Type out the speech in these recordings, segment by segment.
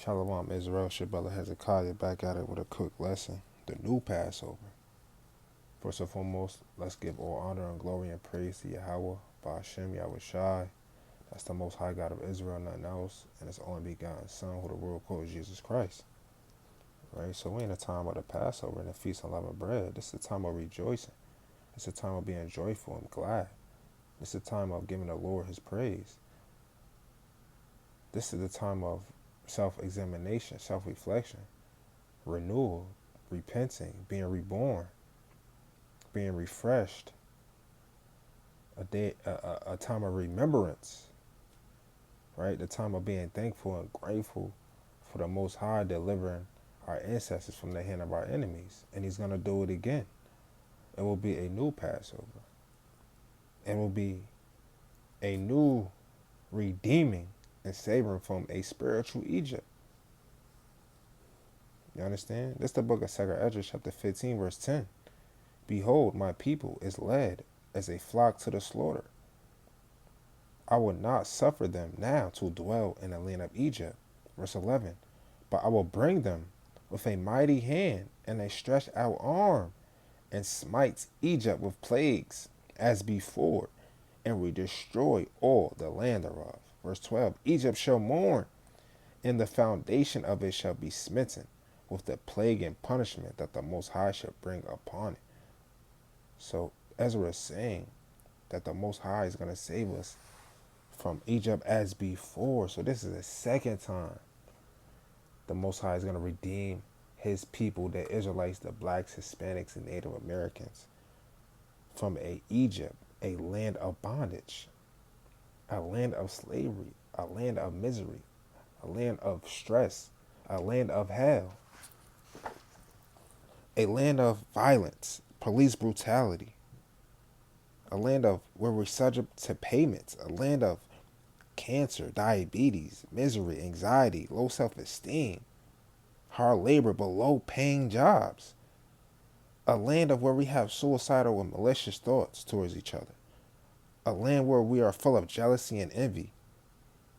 Shalom Israel, it's your brother Hezekiah back at it with a quick lesson. The new Passover. First and foremost, let's give all honor and glory and praise to Yahweh, Ba'ashem Yahweh Shai. That's the most high God of Israel, nothing else, and his only begotten Son, who the world calls Jesus Christ. Right? So we're in a time of the Passover and the Feast of Unleavened Bread. This is a time of rejoicing. It's a time of being joyful and glad. It's a time of giving the Lord his praise. This is the time of self-examination, self-reflection, renewal, repenting, being reborn, being refreshed, a time of remembrance, right? The time of being thankful and grateful for the Most High delivering our ancestors from the hand of our enemies. And he's going to do it again. It will be a new Passover. It will be a new redeeming and saving from a spiritual Egypt. You understand? This is the book of 2 Ezra, chapter 15, verse 10. Behold, my people is led as a flock to the slaughter. I will not suffer them now to dwell in the land of Egypt. Verse 11. But I will bring them with a mighty hand and a stretched out arm, and smites Egypt with plagues as before, and will destroy all the land thereof. Verse 12. Egypt shall mourn, and the foundation of it shall be smitten with the plague and punishment that the Most High shall bring upon it. So Ezra is saying that the Most High is going to save us from Egypt as before. So this is the second time the Most High is going to redeem his people, the Israelites, the blacks, Hispanics, and Native Americans, from Egypt, a land of bondage, a land of slavery, a land of misery, a land of stress, a land of hell, a land of violence, police brutality, a land of where we're subject to payments, a land of cancer, diabetes, misery, anxiety, low self-esteem, hard labor, but low paying jobs, a land of where we have suicidal and malicious thoughts towards each other, a land where we are full of jealousy and envy,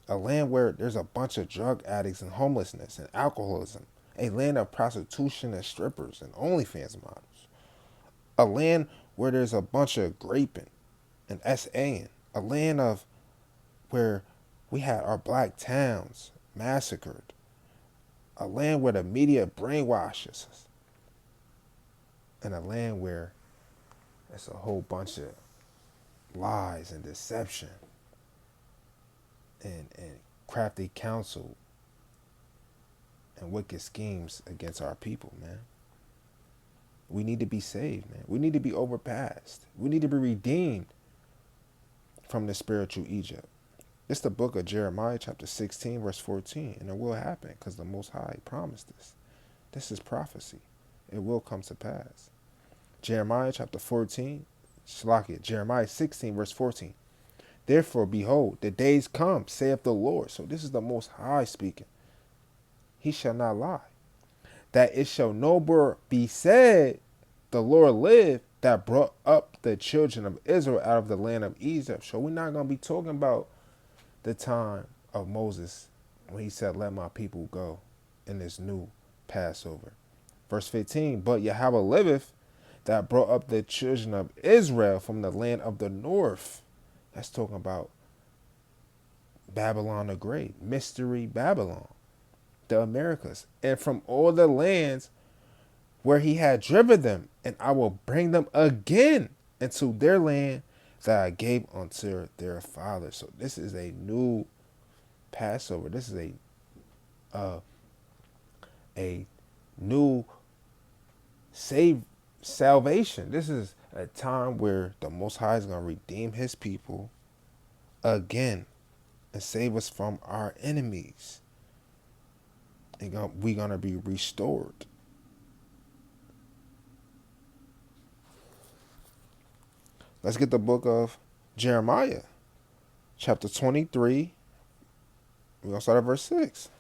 a land where there's a bunch of drug addicts and homelessness and alcoholism, a land of prostitution and strippers and OnlyFans models, a land where there's a bunch of graping and SAing, a land of where we had our black towns massacred, a land where the media brainwashes us, and a land where it's a whole bunch of lies and deception and crafty counsel and wicked schemes against our people, man. We need to be saved, man. We need to be overpassed. We need to be redeemed from the spiritual Egypt. It's the book of Jeremiah, chapter 16, verse 14, and it will happen because the Most High promised this. This is prophecy. It will come to pass. Jeremiah, chapter 14, Jeremiah 16, verse 14. Therefore, behold, the days come, saith the Lord. So this is the Most High speaking. He shall not lie. That it shall no more be said, the Lord lived, that brought up the children of Israel out of the land of Egypt. So we're not going to be talking about the time of Moses when he said, let my people go in this new Passover. Verse 15, but Yahweh liveth, that brought up the children of Israel from the land of the north. That's talking about Babylon the Great, Mystery Babylon, the Americas, and from all the lands where he had driven them, and I will bring them again into their land that I gave unto their fathers. So this is a new Passover. This is a new salvation. This is a time where the Most High is going to redeem his people again and save us from our enemies. And we're going to be restored. Let's get the book of Jeremiah, chapter 23. We're going to start at verse 6.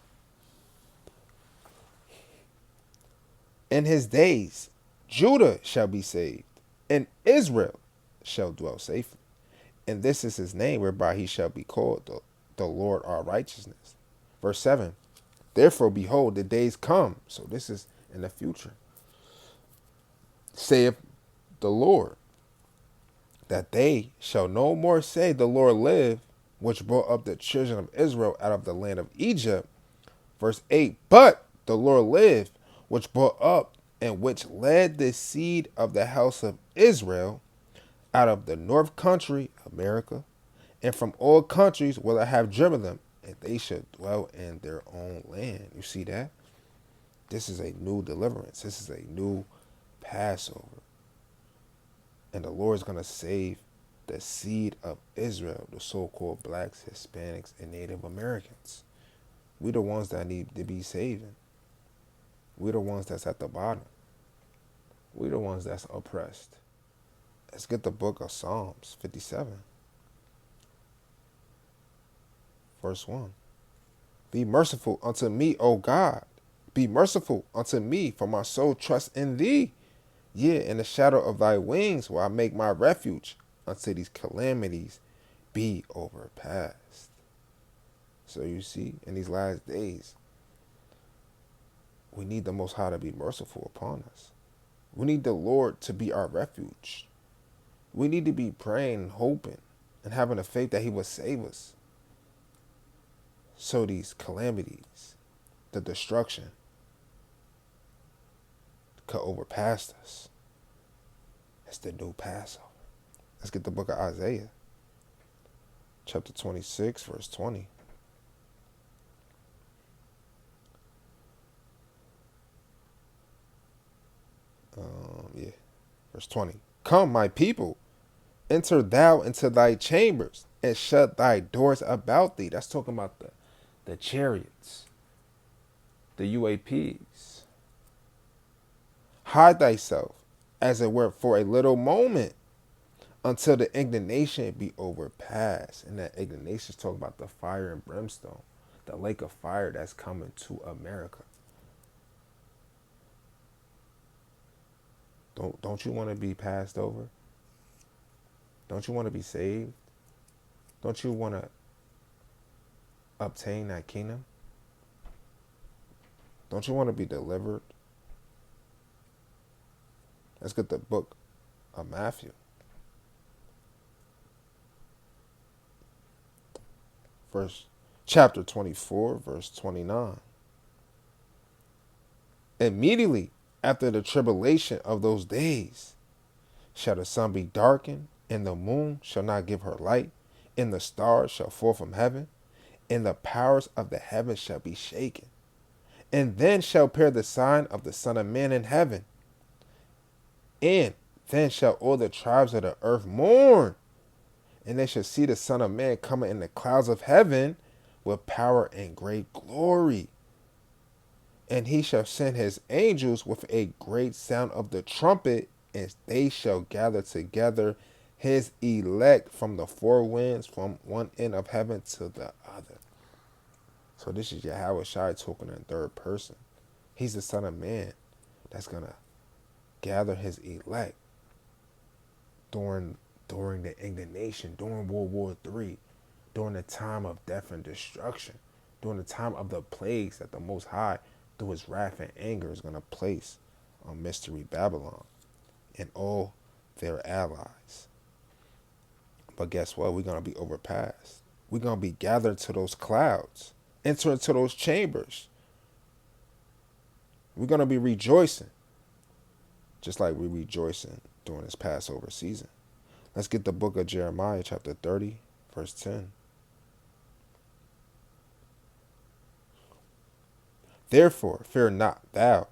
In his days, Judah shall be saved, and Israel shall dwell safely. And this is his name whereby he shall be called the Lord our righteousness. Verse 7. Therefore, behold, the days come. So this is in the future. Saith the Lord, that they shall no more say, the Lord live, which brought up the children of Israel out of the land of Egypt. Verse 8, but the Lord live, which brought up and which led the seed of the house of Israel out of the north country, America, and from all countries where I have driven them, and they should dwell in their own land. You see that? This is a new deliverance. This is a new Passover. And the Lord's going to save the seed of Israel, the so-called blacks, Hispanics, and Native Americans. We the ones that need to be saving. We the ones that's at the bottom. We the ones that's oppressed. Let's get the book of Psalms 57. Verse 1. Be merciful unto me, O God. Be merciful unto me, for my soul trusts in thee. Yea, in the shadow of thy wings will I make my refuge until these calamities be overpassed. So you see, in these last days, we need the Most High to be merciful upon us. We need the Lord to be our refuge. We need to be praying and hoping and having the faith that he will save us. So these calamities, the destruction, could overpass us. It's the new Passover. Let's get the book of Isaiah, chapter 26, verse 20. Verse 20. Come, my people, enter thou into thy chambers, and shut thy doors about thee. That's talking about the chariots, the UAPs. Hide thyself, as it were, for a little moment, until the indignation be overpassed. And that indignation is talking about the fire and brimstone, the lake of fire that's coming to America. Don't you want to be passed over? Don't you want to be saved? Don't you want to obtain that kingdom? Don't you want to be delivered? Let's get the book of Matthew. Chapter 24, verse 29. Immediately after the tribulation of those days shall the sun be darkened, and the moon shall not give her light, and the stars shall fall from heaven, and the powers of the heavens shall be shaken. And then shall appear the sign of the Son of Man in heaven. And then shall all the tribes of the earth mourn, and they shall see the Son of Man coming in the clouds of heaven with power and great glory. And he shall send his angels with a great sound of the trumpet, and they shall gather together his elect from the four winds, from one end of heaven to the other. So this is Yahweh Shai talking in third person. He's the Son of Man that's going to gather his elect during the indignation, during World War III, during the time of death and destruction, during the time of the plagues that the Most High, through his wrath and anger, is going to place on Mystery Babylon and all their allies. But guess what? We're going to be overpassed. We're going to be gathered to those clouds, enter into those chambers. We're going to be rejoicing, just like we're rejoicing during this Passover season. Let's get the book of Jeremiah, chapter 30, verse 10. Therefore, fear not thou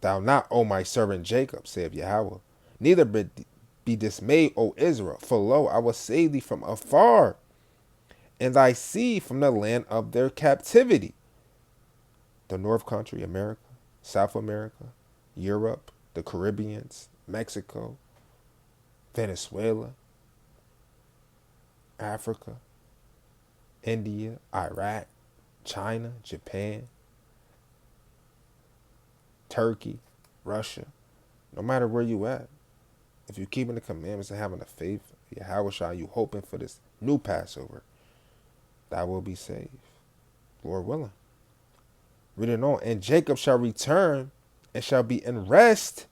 not, O my servant Jacob, saith Yahweh, neither be dismayed, O Israel, for lo, I will save thee from afar, and thy seed from the land of their captivity. The North Country, America, South America, Europe, the Caribbeans, Mexico, Venezuela, Africa, India, Iraq, China, Japan, Turkey, Russia, no matter where you at, if you're keeping the commandments and having the faith, Yahweh Shai, you hoping for this new Passover, thou will be saved, Lord willing. Reading on, and Jacob shall return and shall be in rest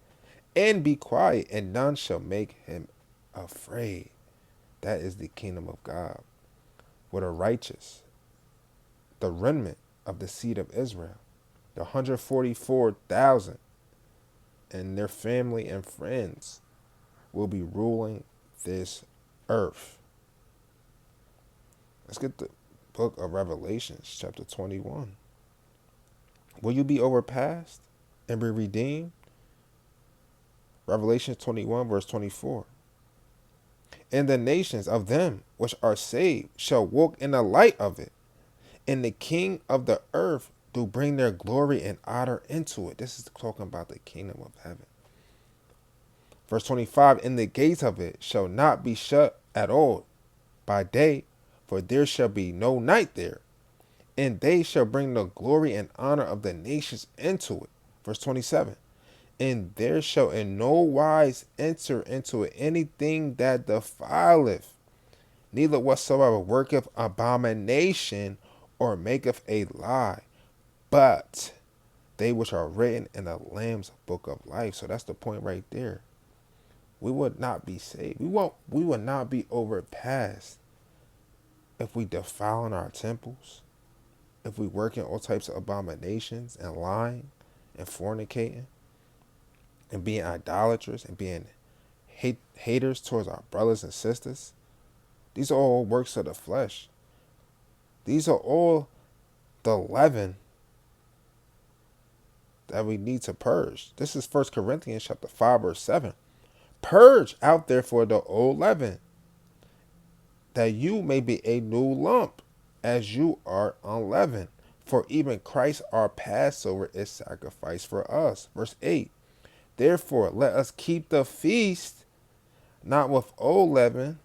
and be quiet, and none shall make him afraid. That is the kingdom of God, where the righteous, the remnant of the seed of Israel, the 144,000 and their family and friends will be ruling this earth. Let's get the book of Revelations, chapter 21. Will you be overpassed and be redeemed? Revelation 21, verse 24. And the nations of them which are saved shall walk in the light of it, and the king of the earth do bring their glory and honor into it. This is talking about the kingdom of heaven. Verse 25, and the gates of it shall not be shut at all by day, for there shall be no night there. And they shall bring the glory and honor of the nations into it. Verse 27, and there shall in no wise enter into it anything that defileth, neither whatsoever worketh abomination or maketh a lie, but they which are written in the Lamb's book of life. So that's the point right there. We would not be saved. We would not be overpassed if we defile in our temples, if we work in all types of abominations and lying and fornicating and being idolatrous and being haters towards our brothers and sisters. These are all works of the flesh. These are all the leaven that we need to purge. This is 1 Corinthians chapter 5, verse 7. Purge out therefore the old leaven, that you may be a new lump, as you are unleavened. For even Christ our Passover is sacrificed for us. Verse 8. Therefore let us keep the feast, not with old leaven,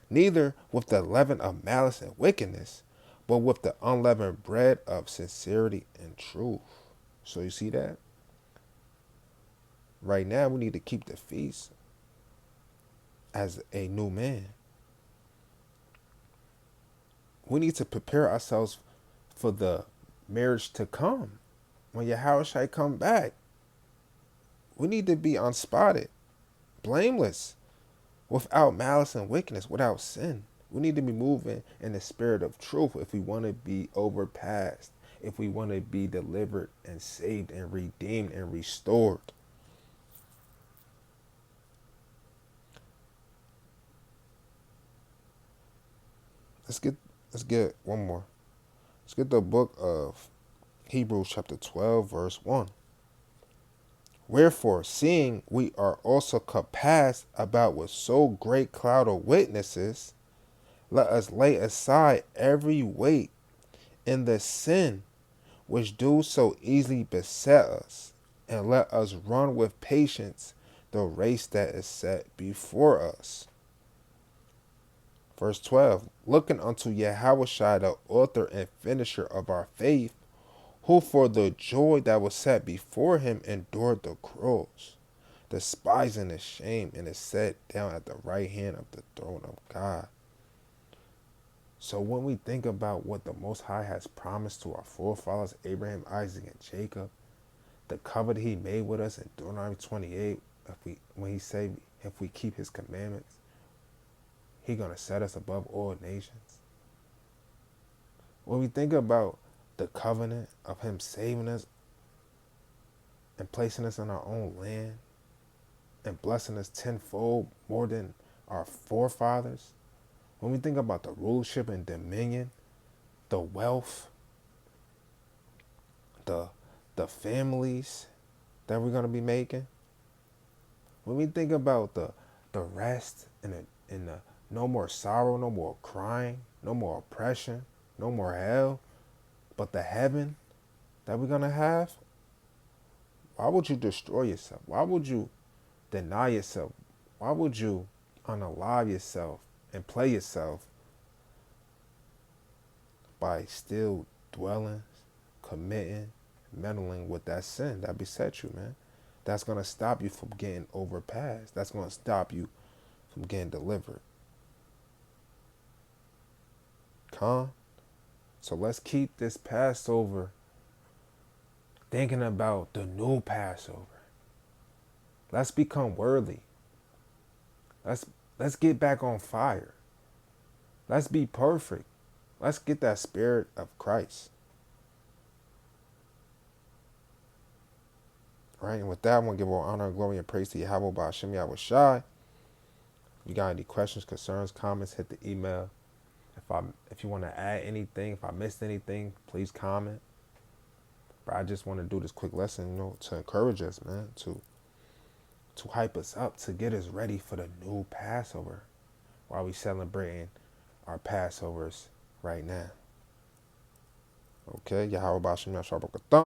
neither with the leaven of malice and wickedness, but with the unleavened bread of sincerity and truth. So you see that? Right now we need to keep the feast as a new man. We need to prepare ourselves for the marriage to come. When Yahushua come back, we need to be unspotted, blameless, without malice and wickedness, without sin. We need to be moving in the spirit of truth if we want to be overpassed, if we want to be delivered and saved and redeemed and restored. Let's get one more. Let's get the book of Hebrews chapter 12, verse 1. Wherefore, seeing we are also compassed about with so great cloud of witnesses, let us lay aside every weight and the sin which do so easily beset us, and let us run with patience the race that is set before us. Verse 12, looking unto Yahushua, the author and finisher of our faith, who for the joy that was set before him endured the cross, despising the shame, and is set down at the right hand of the throne of God. So when we think about what the Most High has promised to our forefathers, Abraham, Isaac, and Jacob, the covenant he made with us in Deuteronomy 28, when he said if we keep his commandments, he's going to set us above all nations. When we think about the covenant of him saving us and placing us in our own land and blessing us tenfold more than our forefathers, when we think about the rulership and dominion, the wealth, the families that we're going to be making, when we think about the rest and the no more sorrow, no more crying, no more oppression, no more hell, but the heaven that we're going to have, why would you destroy yourself? Why would you deny yourself? Why would you unalive yourself and play yourself by still dwelling, committing, meddling with that sin that beset you, man? That's going to stop you from getting overpassed. That's going to stop you from getting delivered. Con? So let's keep this Passover thinking about the new Passover. Let's become worthy. Let's let's get back on fire. Let's be perfect. Let's get that spirit of Christ. Right? And with that, I want to give all honor, glory, and praise to Yahweh by Hashem Yahweh Shai. You got any questions, concerns, comments, hit the email. If you want to add anything, if I missed anything, please comment. But I just want to do this quick lesson, to encourage us, man, to hype us up, to get us ready for the new Passover while we celebrating our Passovers right now. Okay, Yahweh Bashim Yahshua